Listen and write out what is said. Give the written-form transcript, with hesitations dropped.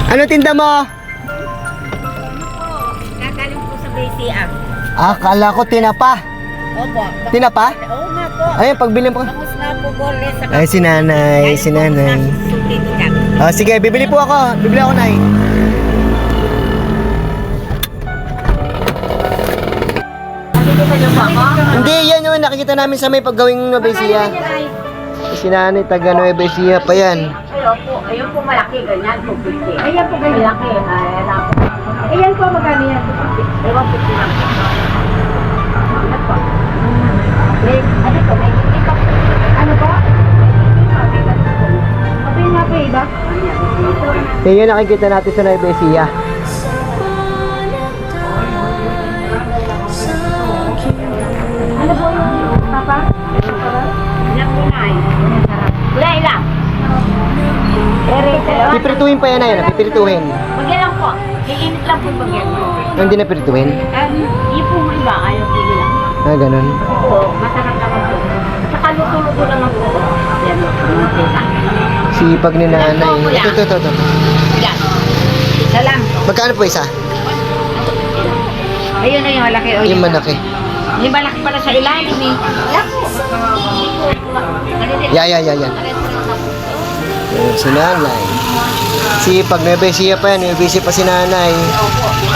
Ano tinda mo? Kakaling po sa BCA. Kala ko tinapa. Opo. Tinapa? Oo nga po. Ayun, pagbilin po. Bangus nga po, Gole. Ay, si nanay, si nanay. Sige, bibili po ako. Bibili ako, nay. Hindi, yan yung nakikita namin sa may paggawing Nueva Ecija. Si nanay, taga Nueva Ecija pa yan. Ayun po malaki, ganyan po. Ayan po ganyan. Malaki. Ayan po, magkano yan? Ewan po lang. Ano po? Ano po? Ano po? Sabi nga po, iba? Yan yung nakikita natin sa Nueva Ecija. Ano po yung papa? Ilang po na Kuya, ilang? Pipirituhin pa yan, ay. Pipirituhin. Bagyan lang po. Iinit lang po bagyan. Hindi na pirituhin. Yung po iba, ayaw po lang. Ganun. Oo, masarap naman po. Saka luto-luto naman po. Yan, Sipag ni nanay. Ito. Yan. Isa lang. Magkano po isa? Ayun na yung malaki. Yung malaki. Yung malaki pala sa ilalim eh. Yan po. Yan. Si nanay. Sipag, Nueva Ecija pa yan. Nueva Ecija pa si nanay. Opo.